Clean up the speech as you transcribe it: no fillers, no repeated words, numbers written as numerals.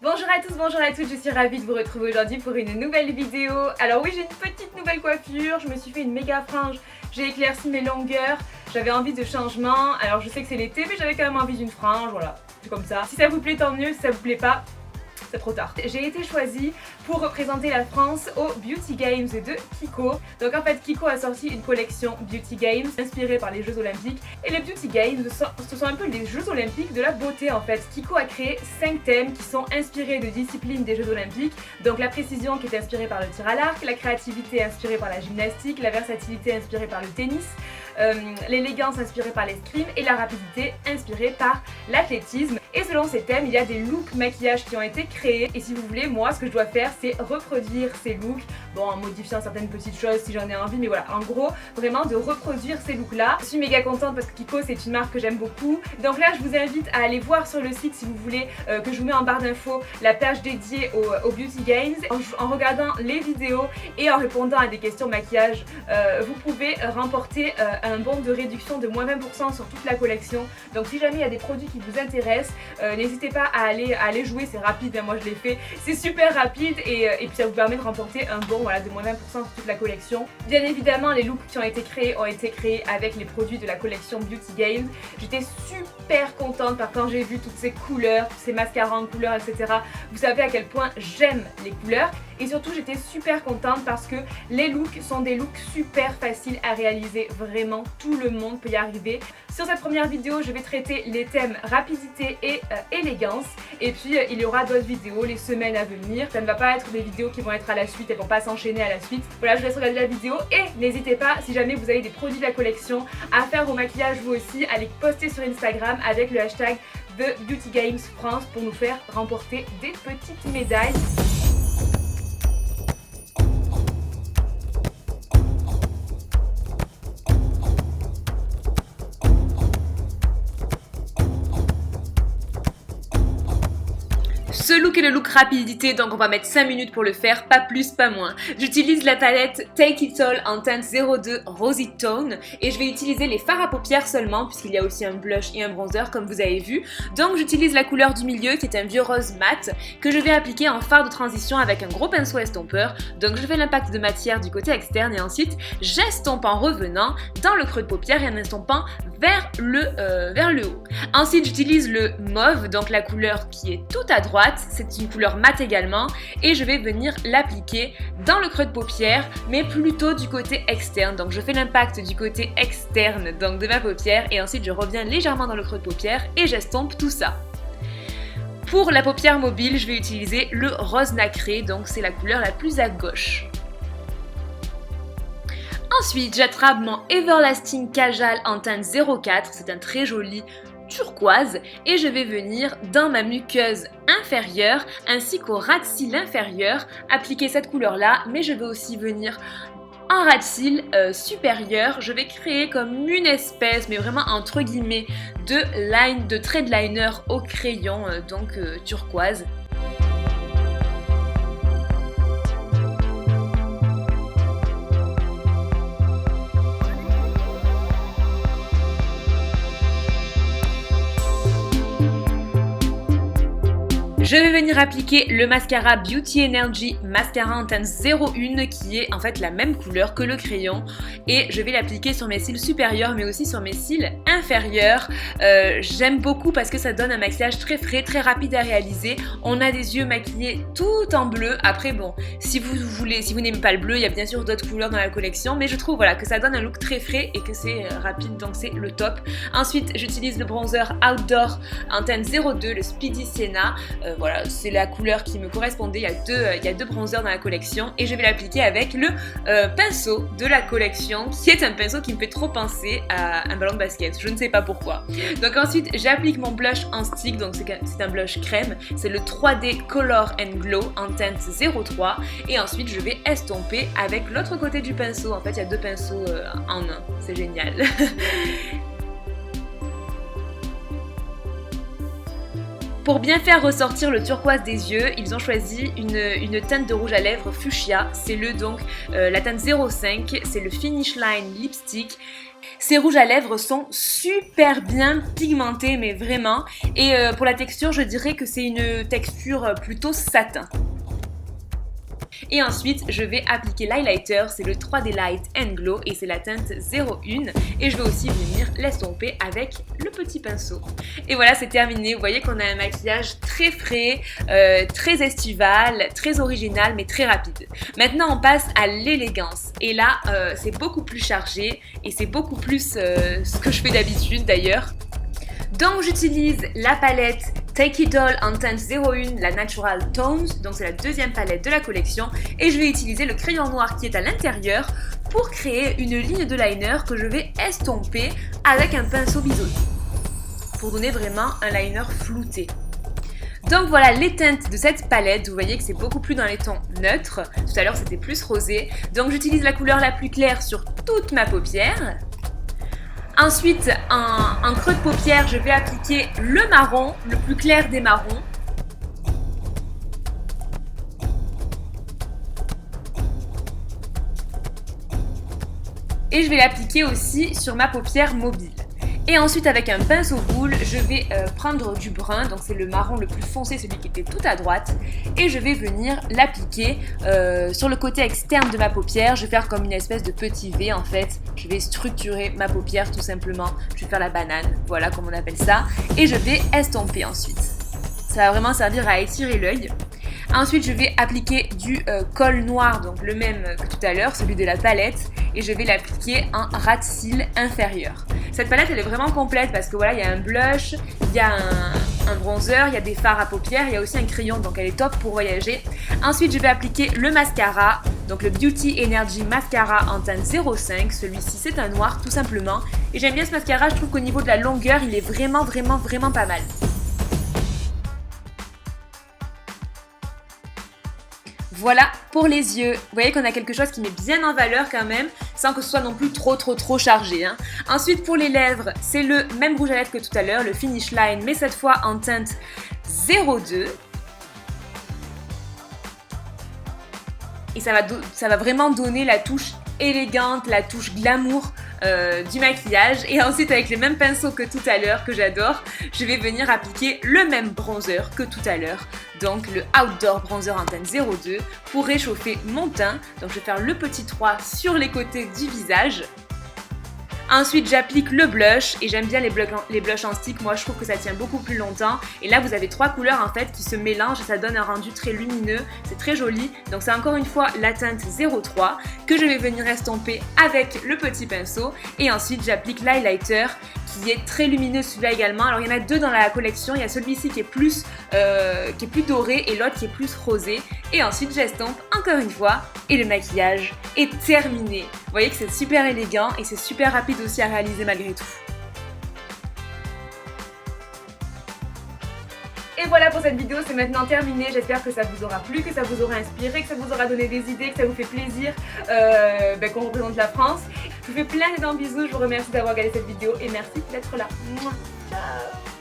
Bonjour à tous, bonjour à toutes, je suis ravie de vous retrouver aujourd'hui pour une nouvelle vidéo. Alors oui, j'ai une petite nouvelle coiffure, je me suis fait une méga frange, j'ai éclairci mes longueurs, j'avais envie de changement. Alors je sais que c'est l'été mais j'avais quand même envie d'une frange, voilà, c'est comme ça. Si ça vous plaît tant mieux, si ça vous plaît pas, c'est trop tard. J'ai été choisie pour représenter la France aux Beauty Games de Kiko. Donc en fait Kiko a sorti une collection Beauty Games inspirée par les Jeux Olympiques. Et les Beauty Games ce sont un peu les Jeux Olympiques de la beauté en fait. Kiko a créé 5 thèmes qui sont inspirés de disciplines des Jeux Olympiques. Donc la précision qui est inspirée par le tir à l'arc, la créativité inspirée par la gymnastique, la versatilité inspirée par le tennis, l'élégance inspirée par l'escrime et la rapidité inspirée par l'athlétisme. Et selon ces thèmes, il y a des looks maquillage qui ont été créés. Et si vous voulez, moi ce que je dois faire c'est reproduire ces looks, bon en modifiant certaines petites choses si j'en ai envie, mais voilà, en gros vraiment de reproduire ces looks là. Je suis méga contente parce que Kiko c'est une marque que j'aime beaucoup. Donc là je vous invite à aller voir sur le site si vous voulez que je vous mets en barre d'infos la page dédiée aux Beauty Games. En regardant les vidéos et en répondant à des questions maquillage, vous pouvez remporter un bon de réduction de moins 20% sur toute la collection. Donc si jamais il y a des produits qui vous intéressent, n'hésitez pas à aller jouer, c'est rapide, moi je l'ai fait, c'est super rapide et puis ça vous permet de remporter un bon voilà, de moins 20% sur toute la collection. Bien évidemment les looks qui ont été créés avec les produits de la collection Beauty Games. J'étais super contente quand j'ai vu toutes ces couleurs, tous ces mascaras en couleurs, etc. Vous savez à quel point j'aime les couleurs. Et surtout j'étais super contente parce que les looks sont des looks super faciles à réaliser, vraiment tout le monde peut y arriver. Sur cette première vidéo je vais traiter les thèmes rapidité et élégance et puis il y aura d'autres vidéos les semaines à venir. Ça ne va pas être des vidéos qui vont être à la suite, elles vont pas s'enchaîner à la suite. Voilà, je vous laisse regarder la vidéo et n'hésitez pas si jamais vous avez des produits de la collection à faire vos maquillages vous aussi, à les poster sur Instagram avec le hashtag de Beauty Games France pour nous faire remporter des petites médailles. Ce look est le look rapidité, donc on va mettre 5 minutes pour le faire, pas plus, pas moins. J'utilise la palette Take It All en teinte 02 Rosy Tone et je vais utiliser les fards à paupières seulement puisqu'il y a aussi un blush et un bronzer comme vous avez vu. Donc j'utilise la couleur du milieu qui est un vieux rose mat que je vais appliquer en fard de transition avec un gros pinceau estompeur. Donc je fais l'impact de matière du côté externe et ensuite j'estompe en revenant dans le creux de paupière et en estompant vers le haut. Ensuite j'utilise le mauve, donc la couleur qui est tout à droite. C'est une couleur mat également et je vais venir l'appliquer dans le creux de paupière mais plutôt du côté externe. Donc je fais l'impact du côté externe donc de ma paupière et ensuite je reviens légèrement dans le creux de paupière et j'estompe tout ça. Pour la paupière mobile, je vais utiliser le rose nacré, donc c'est la couleur la plus à gauche. Ensuite, j'attrape mon Everlasting Kajal en teinte 04, c'est un très joli turquoise et je vais venir dans ma muqueuse inférieure ainsi qu'au ras de cils inférieur appliquer cette couleur là, mais je vais aussi venir en ras de cils supérieur. Je vais créer comme une espèce, mais vraiment entre guillemets, de trait de liner au crayon turquoise. Je vais venir appliquer le mascara Beauty Energy Mascara en teinte 01 qui est en fait la même couleur que le crayon et je vais l'appliquer sur mes cils supérieurs mais aussi sur mes cils inférieurs. J'aime beaucoup parce que ça donne un maquillage très frais, très rapide à réaliser. On a des yeux maquillés tout en bleu. Après bon, si vous n'aimez pas le bleu, il y a bien sûr d'autres couleurs dans la collection mais je trouve voilà, que ça donne un look très frais et que c'est rapide donc c'est le top. Ensuite j'utilise le bronzer Outdoor en teinte 02, le Speedy Sienna. Voilà, c'est la couleur qui me correspondait, il y a deux bronzers dans la collection et je vais l'appliquer avec le pinceau de la collection qui est un pinceau qui me fait trop penser à un ballon de basket, je ne sais pas pourquoi. Donc ensuite j'applique mon blush en stick, donc c'est un blush crème, c'est le 3D Color and Glow en teinte 03 et ensuite je vais estomper avec l'autre côté du pinceau, en fait il y a deux pinceaux en un, c'est génial. Pour bien faire ressortir le turquoise des yeux, ils ont choisi une teinte de rouge à lèvres fuchsia. C'est la teinte 05, c'est le Finish Line Lipstick. Ces rouges à lèvres sont super bien pigmentés, mais vraiment. Et pour la texture, je dirais que c'est une texture plutôt satin. Et ensuite, je vais appliquer l'highlighter, c'est le 3D Light and Glow et c'est la teinte 01. Et je vais aussi venir l'estomper avec le petit pinceau. Et voilà, c'est terminé. Vous voyez qu'on a un maquillage très frais, très estival, très original, mais très rapide. Maintenant, on passe à l'élégance. Et là, c'est beaucoup plus chargé et c'est beaucoup plus ce que je fais d'habitude d'ailleurs. Donc j'utilise la palette Take It All en teinte 01, la Natural Tones, donc c'est la deuxième palette de la collection, et je vais utiliser le crayon noir qui est à l'intérieur pour créer une ligne de liner que je vais estomper avec un pinceau biseauté, pour donner vraiment un liner flouté. Donc voilà les teintes de cette palette, vous voyez que c'est beaucoup plus dans les tons neutres, tout à l'heure c'était plus rosé, donc j'utilise la couleur la plus claire sur toute ma paupière. Ensuite, en creux de paupière, je vais appliquer le marron, le plus clair des marrons. Et je vais l'appliquer aussi sur ma paupière mobile. Et ensuite, avec un pinceau boule, je vais prendre du brun, donc c'est le marron le plus foncé, celui qui était tout à droite, et je vais venir l'appliquer sur le côté externe de ma paupière. Je vais faire comme une espèce de petit V en fait. Je vais structurer ma paupière tout simplement. Je vais faire la banane, voilà comme on appelle ça, et je vais estomper ensuite. Ça va vraiment servir à étirer l'œil. Ensuite, je vais appliquer du col noir, donc le même que tout à l'heure, celui de la palette, et je vais l'appliquer en ras de cils inférieur. Cette palette, elle est vraiment complète parce que voilà, il y a un blush, il y a un bronzer, il y a des fards à paupières, il y a aussi un crayon, donc elle est top pour voyager. Ensuite, je vais appliquer le mascara, donc le Beauty Energy Mascara en teinte 05. Celui-ci, c'est un noir tout simplement. Et j'aime bien ce mascara, je trouve qu'au niveau de la longueur, il est vraiment pas mal. Voilà pour les yeux. Vous voyez qu'on a quelque chose qui met bien en valeur quand même, sans que ce soit non plus trop chargé. Hein. Ensuite pour les lèvres, c'est le même rouge à lèvres que tout à l'heure, le Finish Line, mais cette fois en teinte 02. Et ça va vraiment donner la touche élégante, la touche glamour du maquillage. Et ensuite avec les mêmes pinceaux que tout à l'heure, que j'adore, je vais venir appliquer le même bronzer que tout à l'heure. Donc le Outdoor Bronzer en teinte 02 pour réchauffer mon teint. Donc je vais faire le petit 3 sur les côtés du visage. Ensuite j'applique le blush et j'aime bien les blushs en stick, moi je trouve que ça tient beaucoup plus longtemps. Et là vous avez trois couleurs en fait qui se mélangent et ça donne un rendu très lumineux, c'est très joli. Donc c'est encore une fois la teinte 03 que je vais venir estomper avec le petit pinceau. Et ensuite j'applique l'highlighter qui est très lumineux celui-là également. Alors il y en a deux dans la collection, il y a celui-ci qui est plus doré et l'autre qui est plus rosé. Et ensuite j'estompe encore une fois et le maquillage est terminé. Vous voyez que c'est super élégant et c'est super rapide aussi à réaliser malgré tout. Et voilà pour cette vidéo, c'est maintenant terminé. J'espère que ça vous aura plu, que ça vous aura inspiré, que ça vous aura donné des idées, que ça vous fait plaisir qu'on représente la France. Je vous fais plein d'énormes bisous, je vous remercie d'avoir regardé cette vidéo et merci d'être là. Ciao.